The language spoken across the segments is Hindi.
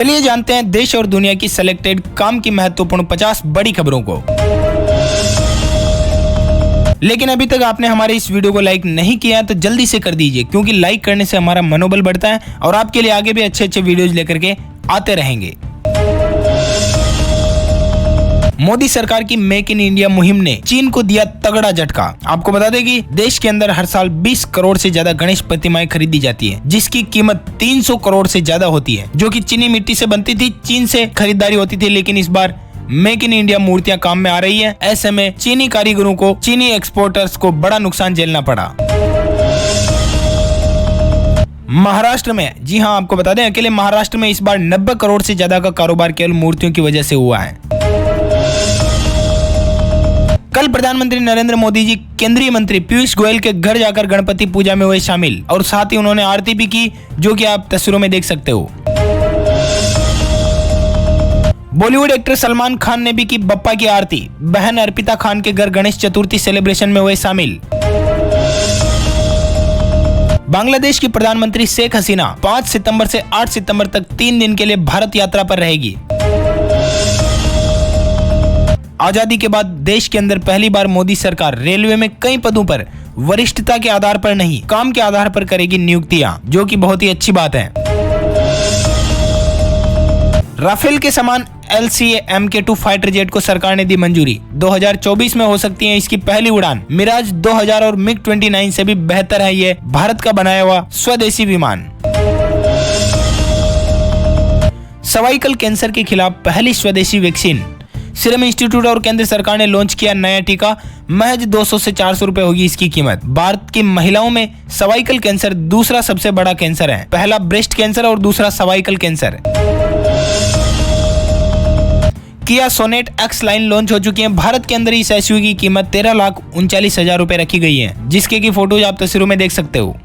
चलिए जानते हैं देश और दुनिया की सिलेक्टेड काम की महत्वपूर्ण 50 बड़ी खबरों को। लेकिन अभी तक आपने हमारे इस वीडियो को लाइक नहीं किया है तो जल्दी से कर दीजिए, क्योंकि लाइक करने से हमारा मनोबल बढ़ता है और आपके लिए आगे भी अच्छे अच्छे वीडियोज लेकर के आते रहेंगे। मोदी सरकार की मेक इन इंडिया मुहिम ने चीन को दिया तगड़ा झटका। आपको बता दें कि देश के अंदर हर साल 20 करोड़ से ज्यादा गणेश प्रतिमाएं खरीदी जाती है, जिसकी कीमत 300 करोड़ से ज्यादा होती है, जो कि चीनी मिट्टी से बनती थी। चीन से खरीदारी होती थी, लेकिन इस बार मेक इन इंडिया मूर्तियां काम में आ रही है। ऐसे में चीनी कारीगरों को, चीनी एक्सपोर्टर्स को बड़ा नुकसान झेलना पड़ा। महाराष्ट्र में, जी हाँ, आपको बता दें अकेले महाराष्ट्र में इस बार 90 करोड़ से ज्यादा का कारोबार केवल मूर्तियों की वजह से हुआ है। कल प्रधानमंत्री नरेंद्र मोदी जी केंद्रीय मंत्री पीयूष गोयल के घर जाकर गणपति पूजा में हुए शामिल, और साथ ही उन्होंने आरती भी की, जो कि आप तस्वीरों में देख सकते हो। बॉलीवुड एक्टर सलमान खान ने भी की बप्पा की आरती। बहन अर्पिता खान के घर गणेश चतुर्थी सेलिब्रेशन में हुए शामिल। बांग्लादेश की प्रधानमंत्री शेख हसीना 5 सितंबर से 8 सितंबर तक 3 दिन के लिए भारत यात्रा पर रहेगी। आजादी के बाद देश के अंदर पहली बार मोदी सरकार रेलवे में कई पदों पर वरिष्ठता के आधार पर नहीं, काम के आधार पर करेगी नियुक्तियां, जो कि बहुत ही अच्छी बात है। राफेल के समान LCA MK2 फाइटर जेट को सरकार ने दी मंजूरी। 2024 में हो सकती है इसकी पहली उड़ान। मिराज 2000 और MiG-29 से भी बेहतर है ये भारत का बनाया हुआ स्वदेशी विमान। सर्वाइकल कैंसर के खिलाफ पहली स्वदेशी वैक्सीन। सीरम इंस्टीट्यूट और केंद्र सरकार ने लॉन्च किया नया टीका। महज 200 से 400 रुपए होगी इसकी कीमत। भारत की महिलाओं में सर्वाइकल कैंसर दूसरा सबसे बड़ा कैंसर है। पहला ब्रेस्ट कैंसर और दूसरा सर्वाइकल कैंसर। किया सोनेट X लाइन लॉन्च हो चुकी है। भारत के अंदर इस SUV की कीमत 13,39,000 रुपए रखी गई है, जिसके की फोटोज आप तस्वीरों में देख सकते हो।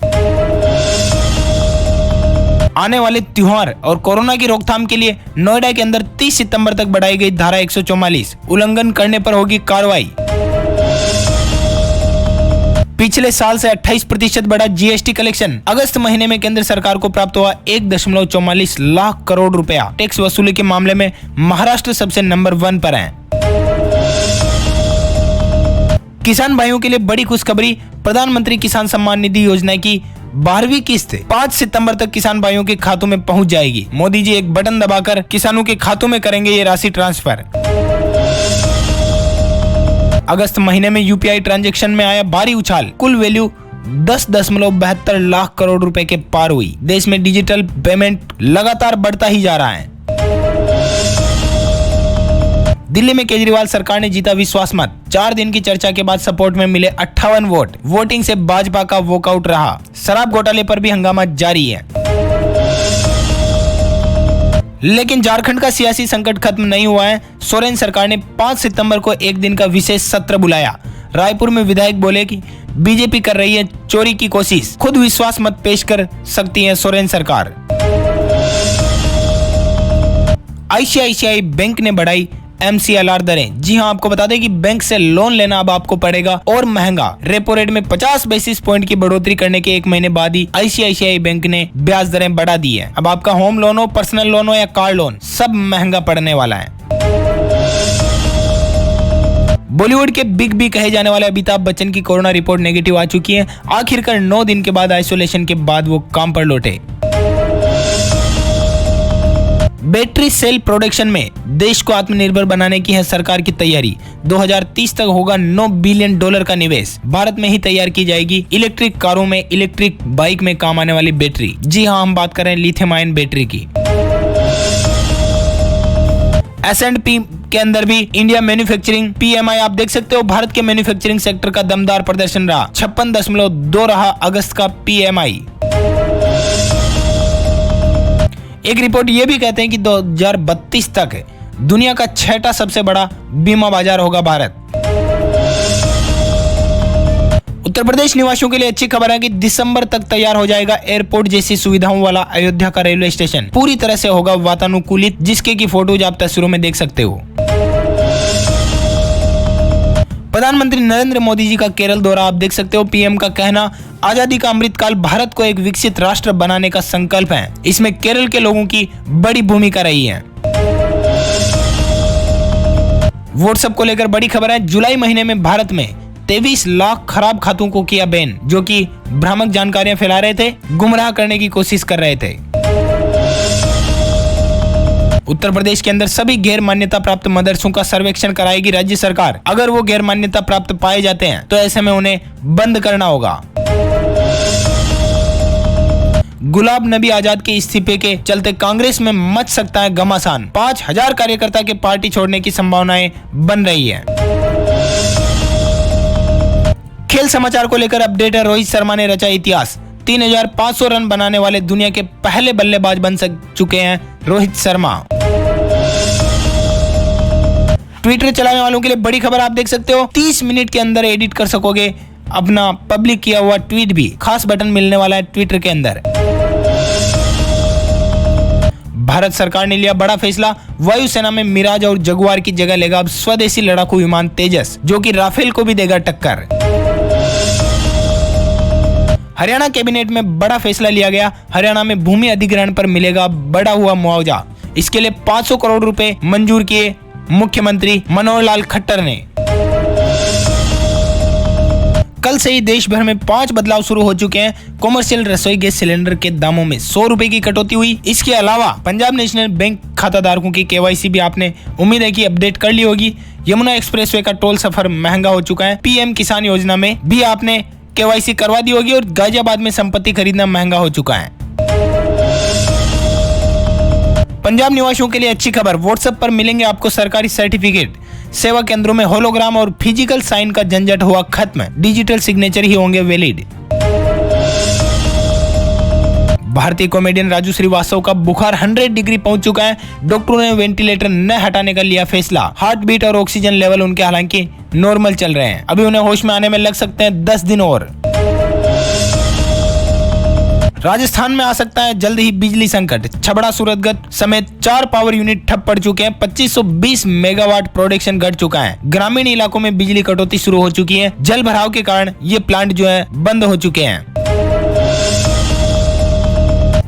आने वाले त्योहार और कोरोना की रोकथाम के लिए नोएडा के अंदर 30 सितंबर तक बढ़ाई गई धारा 144। उल्लंघन करने पर होगी कार्रवाई। पिछले साल से 28% बढ़ा GST कलेक्शन। अगस्त महीने में केंद्र सरकार को प्राप्त हुआ 1.44 लाख करोड़ रुपया। टैक्स वसूली के मामले में महाराष्ट्र सबसे नंबर 1 पर है। किसान भाइयों के लिए बड़ी खुशखबरी। प्रधानमंत्री किसान सम्मान निधि योजना की 12वीं किस्त 5 सितंबर तक किसान भाइयों के खातों में पहुंच जाएगी। मोदी जी एक बटन दबाकर किसानों के खातों में करेंगे ये राशि ट्रांसफर। अगस्त महीने में UPI ट्रांजैक्शन में आया भारी उछाल। कुल वैल्यू 10.72 लाख करोड़ रुपए के पार हुई। देश में डिजिटल पेमेंट लगातार बढ़ता ही जा रहा है। दिल्ली में केजरीवाल सरकार ने जीता विश्वास मत। 4 दिन की चर्चा के बाद सपोर्ट में मिले 58 वोट। वोटिंग से भाजपा का वॉकआउट रहा। शराब घोटाले पर भी हंगामा जारी है। लेकिन झारखंड का सियासी संकट खत्म नहीं हुआ है। सोरेन सरकार ने 5 सितंबर को एक दिन का विशेष सत्र बुलाया। रायपुर में विधायक बोले कि बीजेपी कर रही है चोरी की कोशिश, खुद विश्वास मत पेश कर सकती है सोरेन सरकार। ICICI बैंक ने बढ़ाई MCLR दरें। जी हाँ, आपको बता दें कि बैंक से लोन लेना अब आपको पड़ेगा और महंगा। रेपो रेट में 50 बेसिस पॉइंट की बढ़ोतरी करने के 1 महीने बाद ही ICICI बैंक ने ब्याज दरें बढ़ा दी है। अब आपका होम लोन हो, पर्सनल लोन हो या कार लोन, सब महंगा पड़ने वाला है। बॉलीवुड के बिग बी कहे जाने वाले अमिताभ बच्चन की कोरोना रिपोर्ट नेगेटिव आ चुकी है। आखिरकार 9 दिन के बाद आइसोलेशन के बाद वो काम पर लौटे। बैटरी सेल प्रोडक्शन में देश को आत्मनिर्भर बनाने की है सरकार की तैयारी। 2030 तक होगा $9 बिलियन का निवेश। भारत में ही तैयार की जाएगी इलेक्ट्रिक कारों में, इलेक्ट्रिक बाइक में काम आने वाली बैटरी। जी हाँ, हम बात कर रहे हैं लिथियम आयन बैटरी की। S&P के अंदर भी इंडिया मैन्युफैक्चरिंग PMI आप देख सकते हो। भारत के मैन्युफैक्चरिंग सेक्टर का दमदार प्रदर्शन रहा। 56.2 रहा अगस्त का PMI। एक रिपोर्ट ये भी कहते हैं कि 2032 तक दुनिया का 6वां सबसे बड़ा बीमा बाजार होगा भारत। उत्तर प्रदेश निवासियों के लिए अच्छी खबर है कि दिसंबर तक तैयार हो जाएगा एयरपोर्ट जैसी सुविधाओं वाला अयोध्या का रेलवे स्टेशन। पूरी तरह से होगा वातानुकूलित, जिसके की फोटोज आप तस्वीरों में देख सकते हो। प्रधानमंत्री नरेंद्र मोदी जी का केरल दौरा आप देख सकते हो। पीएम का कहना, आजादी का अमृतकाल भारत को एक विकसित राष्ट्र बनाने का संकल्प है। इसमें केरल के लोगों की बड़ी भूमिका रही है। व्हाट्सएप को लेकर बड़ी खबर है। जुलाई महीने में भारत में 23 लाख खराब खातों को किया बैन, जो कि भ्रामक जानकारियां फैला रहे थे, गुमराह करने की कोशिश कर रहे थे। उत्तर प्रदेश के अंदर सभी गैर मान्यता प्राप्त मदरसों का सर्वेक्षण कराएगी राज्य सरकार। अगर वो गैर मान्यता प्राप्त पाए जाते हैं तो ऐसे में उन्हें बंद करना होगा। गुलाम नबी आजाद के इस्तीफे के चलते कांग्रेस में मच सकता है घमासान। 5000 कार्यकर्ता के पार्टी छोड़ने की संभावनाएं बन रही है। खेल समाचार को लेकर अपडेट है। रोहित शर्मा ने रचा इतिहास। 3500 रन बनाने वाले दुनिया के पहले बल्लेबाज बन चुके हैं रोहित शर्मा। ट्विटर चलाने वालों के लिए बड़ी खबर आप देख सकते हो। 30 मिनट के अंदर एडिट कर सकोगे अपना पब्लिक किया हुआ ट्वीट भी। खास बटन मिलने वाला है ट्विटर के अंदर। भारत सरकार ने लिया बड़ा फैसला। वायुसेना में मिराज और जगुआर की जगह लेगा अब स्वदेशी लड़ाकू विमान तेजस, जो कि राफेल को भी देगा टक्कर। हरियाणा कैबिनेट में बड़ा फैसला लिया गया। हरियाणा में भूमि अधिग्रहण पर मिलेगा बढ़ा हुआ मुआवजा। इसके लिए 500 करोड़ रुपए मंजूर किए मुख्यमंत्री मनोहर लाल खट्टर ने। कल से ही देश भर में 5 बदलाव शुरू हो चुके हैं। कॉमर्शियल रसोई गैस सिलेंडर के दामों में 100 रुपए की कटौती हुई। इसके अलावा पंजाब नेशनल बैंक खाताधारकों की केवाईसी भी आपने उम्मीद है कि अपडेट कर ली होगी। यमुना एक्सप्रेसवे का टोल सफर महंगा हो चुका है। पीएम किसान योजना में भी आपने केवाईसी करवा दी होगी। और गाजियाबाद में संपत्ति खरीदना महंगा हो चुका है। पंजाब निवासियों के लिए अच्छी खबर। व्हाट्सएप पर मिलेंगे आपको सरकारी सर्टिफिकेट। सेवा केंद्रों में होलोग्राम और फिजिकल साइन का झंझट हुआ खत्म। डिजिटल सिग्नेचर ही होंगे वैलिड। भारतीय कॉमेडियन राजू श्रीवास्तव का बुखार 100 डिग्री पहुंच चुका है। डॉक्टरों ने वेंटिलेटर न हटाने का लिया फैसला। हार्ट बीट और ऑक्सीजन लेवल उनके हालांकि नॉर्मल चल रहे हैं। अभी उन्हें होश में आने में लग सकते हैं 10 दिन और। राजस्थान में आ सकता है जल्द ही बिजली संकट। छबड़ा सूरतगढ़ समेत 4 पावर यूनिट ठप पड़ चुके हैं। 2520 मेगावाट प्रोडक्शन घट चुका है। ग्रामीण इलाकों में बिजली कटौती शुरू हो चुकी है। जल भराव के कारण ये प्लांट जो है बंद हो चुके हैं।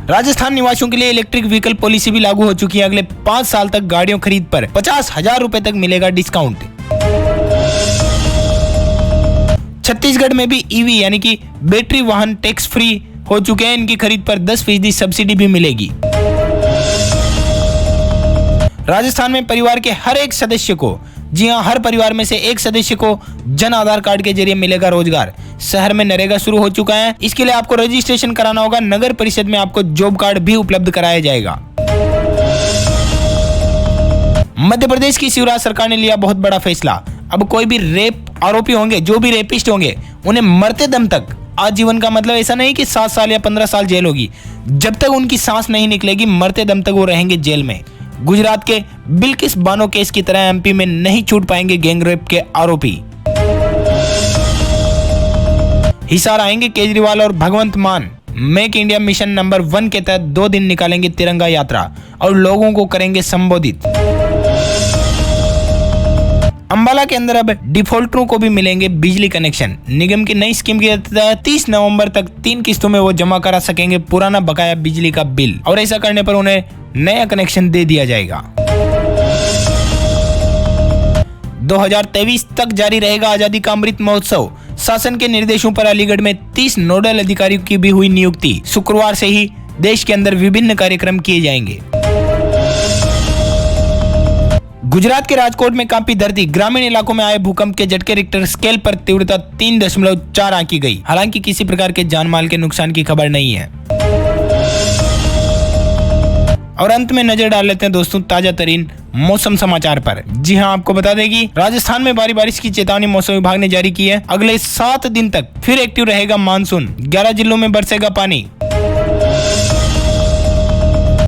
राजस्थान निवासियों के लिए इलेक्ट्रिक व्हीकल पॉलिसी भी लागू हो चुकी है। अगले 5 साल तक गाड़ियों खरीद पर 50,000 रुपए तक मिलेगा डिस्काउंट। छत्तीसगढ़ में भी ईवी यानी कि बैटरी वाहन टैक्स फ्री हो चुके हैं। इनकी खरीद पर 10% सब्सिडी भी मिलेगी। राजस्थान में परिवार के हर एक सदस्य को, जी हां, हर परिवार में से एक सदस्य को जन आधार कार्ड के जरिए मिलेगा रोजगार। शहर में नरेगा शुरू हो चुका है। इसके लिए आपको रजिस्ट्रेशन कराना होगा। नगर परिषद में आपको जॉब कार्ड भी उपलब्ध कराया जाएगा। मध्य प्रदेश की शिवराज सरकार ने लिया बहुत बड़ा फैसला। अब कोई भी रेप आरोपी होंगे, जो भी रेपिस्ट होंगे, उन्हें मरते दम तक आजीवन का मतलब ऐसा नहीं कि 7 साल या 15 साल जेल होगी। जब तक उनकी सांस नहीं निकलेगी, मरते दम तक वो रहेंगे जेल में। गुजरात के बिल्किस बानो केस की तरह एमपी में नहीं छूट पाएंगे गैंगरेप के आरोपी। हिसार आएंगे केजरीवाल और भगवंत मान। मेक इंडिया मिशन नंबर 1 के तहत 2 दिन निकालेंगे तिरंगा यात्रा और लोगों को करेंगे संबोधित। अंबाला के अंदर अब डिफॉल्टरों को भी मिलेंगे बिजली कनेक्शन। निगम की नई स्कीम के तहत 30 नवंबर तक 3 किस्तों में वो जमा करा सकेंगे पुराना बकाया बिजली का बिल, और ऐसा करने पर उन्हें नया कनेक्शन दे दिया जाएगा। 2023 तक जारी रहेगा आजादी का अमृत महोत्सव। शासन के निर्देशों पर अलीगढ़ में 30 नोडल अधिकारियों की भी हुई नियुक्ति। शुक्रवार से ही देश के अंदर विभिन्न कार्यक्रम किए जाएंगे। गुजरात के राजकोट में कांपी धरती। ग्रामीण इलाकों में आए भूकंप के झटके रिक्टर स्केल पर तीव्रता 3.4 आंकी गई। हालांकि किसी प्रकार के जानमाल के नुकसान की खबर नहीं है। और अंत में नजर डाल लेते हैं दोस्तों ताजा तरीन मौसम समाचार पर। जी हां, आपको बता दें कि राजस्थान में भारी बारिश की चेतावनी मौसम विभाग ने जारी की है। अगले 7 दिन तक फिर एक्टिव रहेगा मानसून। 11 जिलों में बरसेगा पानी।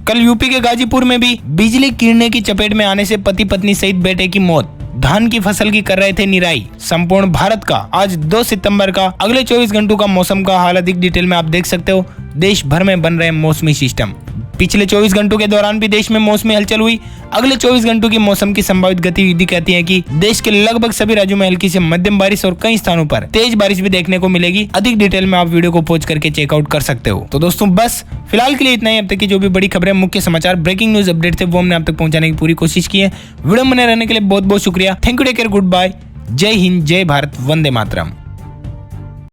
कल यूपी के गाजीपुर में भी बिजली गिरने की चपेट में आने से पति पत्नी सहित बेटे की मौत। धान की फसल की कर रहे थे निराई। संपूर्ण भारत का आज 2 सितंबर का अगले 24 घंटों का मौसम का हाल अधिक डिटेल में आप देख सकते हो देश भर में बन रहे मौसमी सिस्टम। पिछले 24 घंटों के दौरान भी देश में मौसमी हलचल हुई। अगले 24 घंटों की मौसम की संभावित गतिविधि कहती है कि देश के लगभग सभी राज्यों में हल्की से मध्यम बारिश और कई स्थानों पर तेज बारिश भी देखने को मिलेगी। अधिक डिटेल में आप वीडियो को पॉज करके चेकआउट कर सकते हो। तो दोस्तों बस फिलहाल के लिए इतना ही। अब तक की जो भी बड़ी खबरें, मुख्य समाचार, ब्रेकिंग न्यूज अपडेट थे वो हमने आप तक पहुंचाने की पूरी कोशिश की है। वीडियो में बने रहने के लिए बहुत बहुत शुक्रिया। Thank you, take care, good bye, जय हिंद, जय भारत, वंदे मातरम।